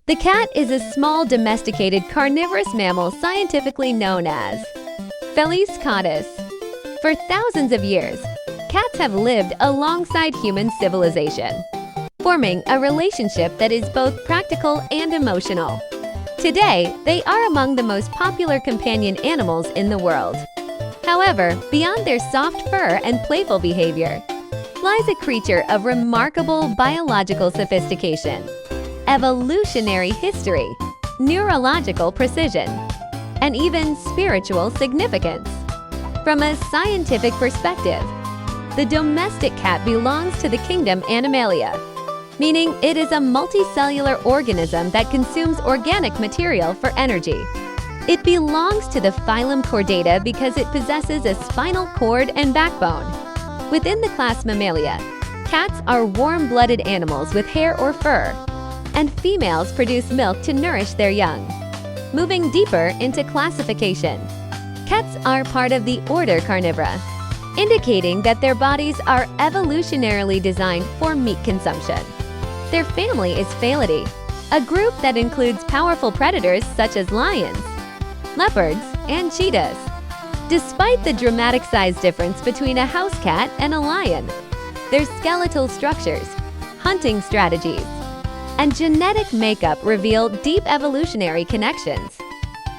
The cat is a small domesticated carnivorous mammal scientifically known as Felis catus. For thousands of years, cats have lived alongside human civilization, forming a relationship that is both practical and emotional. Today, they are among the most popular companion animals in the world. However, beyond their soft fur and playful behavior, lies a creature of remarkable biological sophistication, evolutionary history, neurological precision, and even spiritual significance. From a scientific perspective, the domestic cat belongs to the kingdom Animalia, meaning it is a multicellular organism that consumes organic material for energy. It belongs to the phylum Chordata because it possesses a spinal cord and backbone. Within the class Mammalia, cats are warm-blooded animals with hair or fur, and females produce milk to nourish their young. Moving deeper into classification, cats are part of the order Carnivora, indicating that their bodies are evolutionarily designed for meat consumption. Their family is Felidae, a group that includes powerful predators such as lions, leopards, and cheetahs. Despite the dramatic size difference between a house cat and a lion, their skeletal structures, hunting strategies, and genetic makeup reveal deep evolutionary connections.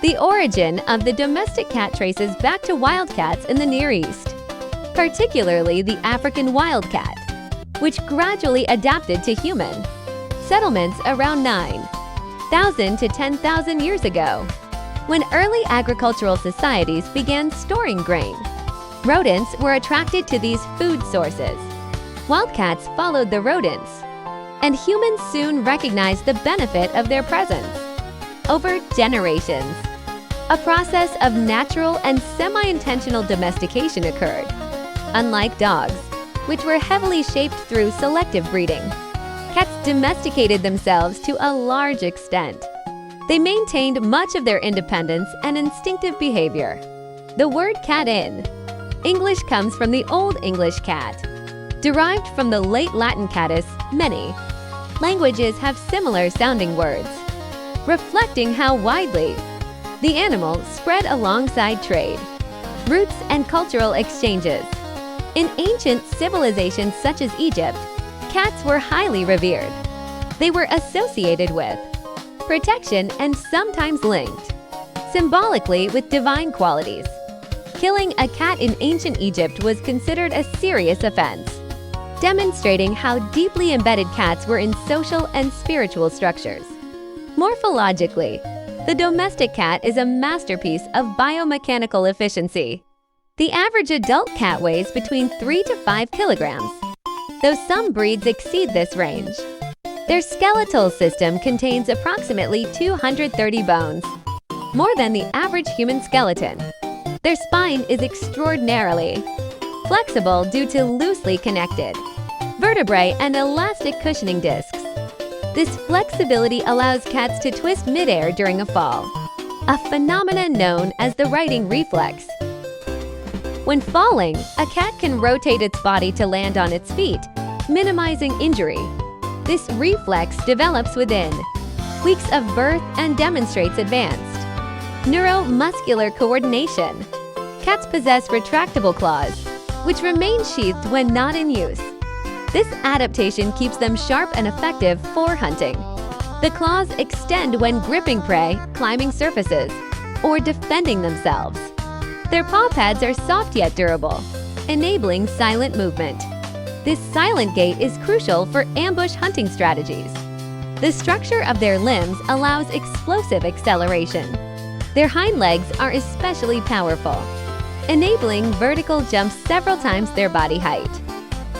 The origin of the domestic cat traces back to wildcats in the Near East, particularly the African wildcat, which gradually adapted to human settlements around 9,000 to 10,000 years ago, when early agricultural societies began storing grain. Rodents were attracted to these food sources. Wildcats followed the rodents, and humans soon recognized the benefit of their presence. Over generations, a process of natural and semi-intentional domestication occurred. Unlike dogs, which were heavily shaped through selective breeding, cats domesticated themselves to a large extent. They maintained much of their independence and instinctive behavior. The word cat in English comes from the Old English cat, derived from the late Latin catus, many. Languages have similar sounding words, reflecting how widely the animal spread alongside trade, roots, and cultural exchanges. In ancient civilizations such as Egypt, cats were highly revered. They were associated with protection and sometimes linked symbolically with divine qualities. Killing a cat in ancient Egypt was considered a serious offense, demonstrating how deeply embedded cats were in social and spiritual structures. Morphologically, the domestic cat is a masterpiece of biomechanical efficiency. The average adult cat weighs between 3 to 5 kilograms, though some breeds exceed this range. Their skeletal system contains approximately 230 bones, more than the average human skeleton. Their spine is extraordinarily flexible due to loosely connected vertebrae and elastic cushioning discs. This flexibility allows cats to twist midair during a fall, a phenomenon known as the righting reflex. When falling, a cat can rotate its body to land on its feet, minimizing injury. This reflex develops within weeks of birth and demonstrates advanced neuromuscular coordination. Cats possess retractable claws, which remain sheathed when not in use. This adaptation keeps them sharp and effective for hunting. The claws extend when gripping prey, climbing surfaces, or defending themselves. Their paw pads are soft yet durable, enabling silent movement. This silent gait is crucial for ambush hunting strategies. The structure of their limbs allows explosive acceleration. Their hind legs are especially powerful, enabling vertical jumps several times their body height.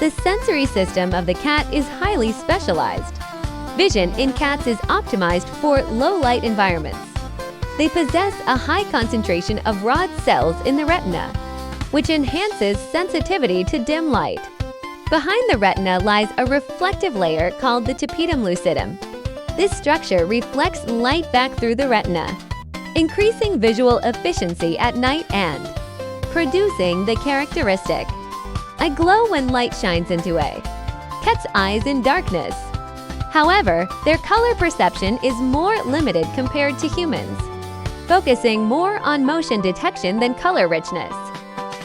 The sensory system of the cat is highly specialized. Vision in cats is optimized for low-light environments. They possess a high concentration of rod cells in the retina, which enhances sensitivity to dim light. Behind the retina lies a reflective layer called the tapetum lucidum. This structure reflects light back through the retina, increasing visual efficiency at night and producing the characteristic a glow when light shines into a cat's eyes in darkness. However, their color perception is more limited compared to humans, focusing more on motion detection than color richness.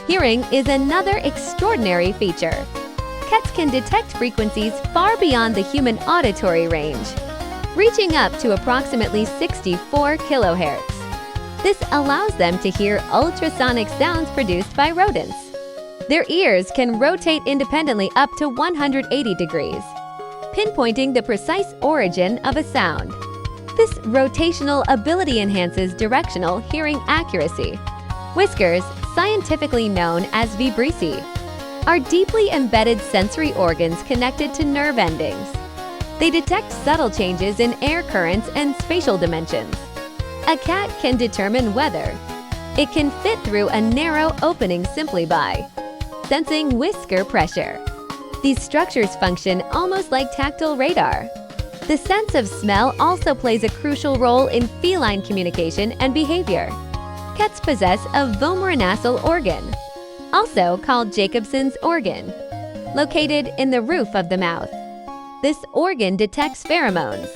Hearing is another extraordinary feature. Cats can detect frequencies far beyond the human auditory range, reaching up to approximately 64 kilohertz. This allows them to hear ultrasonic sounds produced by rodents. Their ears can rotate independently up to 180 degrees, pinpointing the precise origin of a sound. This rotational ability enhances directional hearing accuracy. Whiskers, scientifically known as vibrissae, are deeply embedded sensory organs connected to nerve endings. They detect subtle changes in air currents and spatial dimensions. A cat can determine whether it can fit through a narrow opening simply by sensing whisker pressure. These structures function almost like tactile radar. The sense of smell also plays a crucial role in feline communication and behavior. Cats possess a vomeronasal organ, also called Jacobson's organ, located in the roof of the mouth. This organ detects pheromones,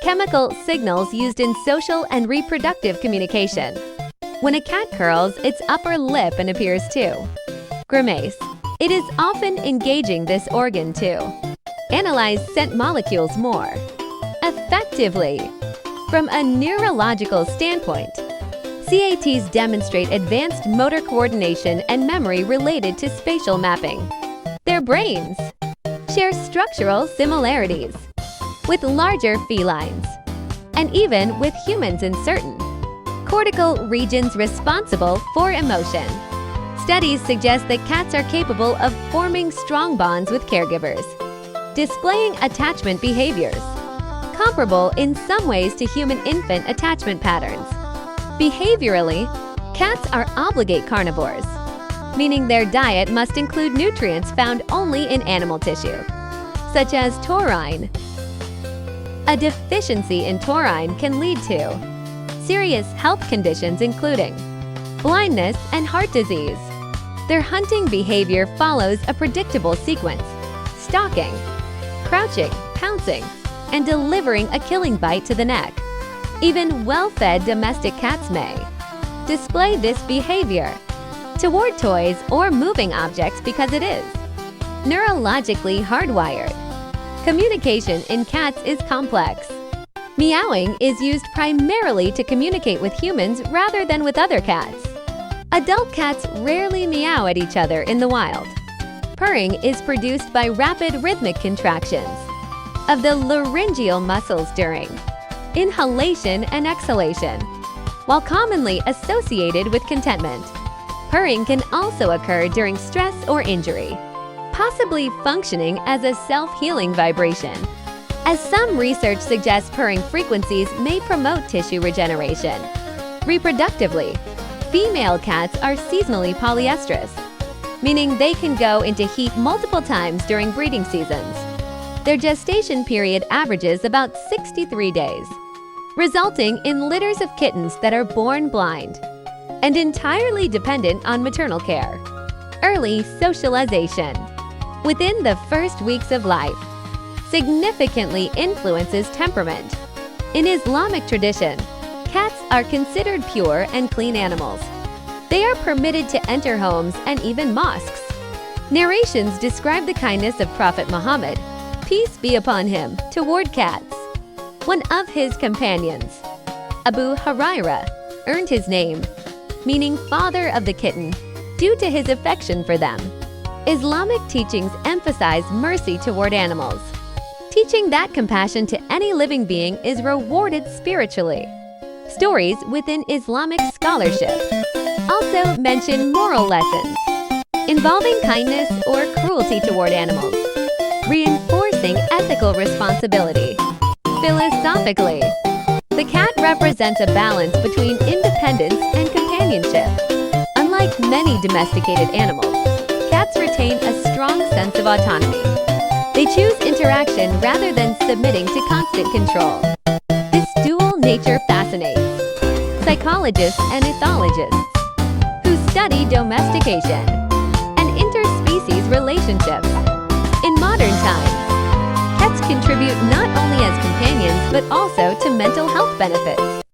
chemical signals used in social and reproductive communication. When a cat curls its upper lip and appears to grimace, it is often engaging this organ to analyze scent molecules more effectively. From a neurological standpoint, CATs demonstrate advanced motor coordination and memory related to spatial mapping. Their brains share structural similarities with larger felines, and even with humans in certain cortical regions responsible for emotion. Studies suggest that cats are capable of forming strong bonds with caregivers, displaying attachment behaviors comparable in some ways to human infant attachment patterns. Behaviorally, cats are obligate carnivores, meaning their diet must include nutrients found only in animal tissue, such as taurine. A deficiency in taurine can lead to serious health conditions including blindness and heart disease. Their hunting behavior follows a predictable sequence: stalking, crouching, pouncing, and delivering a killing bite to the neck. Even well-fed domestic cats may display this behavior toward toys or moving objects because it is neurologically hardwired. Communication in cats is complex. Meowing is used primarily to communicate with humans rather than with other cats. Adult cats rarely meow at each other in the wild. Purring is produced by rapid rhythmic contractions of the laryngeal muscles during inhalation and exhalation. While commonly associated with contentment, purring can also occur during stress or injury, possibly functioning as a self-healing vibration. As some research suggests purring frequencies may promote tissue regeneration. Reproductively, female cats are seasonally polyestrous, meaning they can go into heat multiple times during breeding seasons. Their gestation period averages about 63 days, resulting in litters of kittens that are born blind and entirely dependent on maternal care. Early socialization within the first weeks of life significantly influences temperament. In Islamic tradition, cats are considered pure and clean animals. They are permitted to enter homes and even mosques. Narrations describe the kindness of Prophet Muhammad, peace be upon him, toward cats. One of his companions, Abu Hurairah, earned his name, meaning father of the kitten, due to his affection for them. Islamic teachings emphasize mercy toward animals, teaching that compassion to any living being is rewarded spiritually. Stories within Islamic scholarship also mention moral lessons involving kindness or cruelty toward animals, reinforcing ethical responsibility. Philosophically, the cat represents a balance between independence and companionship. Unlike many domesticated animals, cats retain a strong sense of autonomy. They choose interaction rather than submitting to constant control. This dual nature fascinates psychologists and ethologists who study domestication and interspecies relationships. In modern times, Pets contribute not only as companions but also to mental health benefits.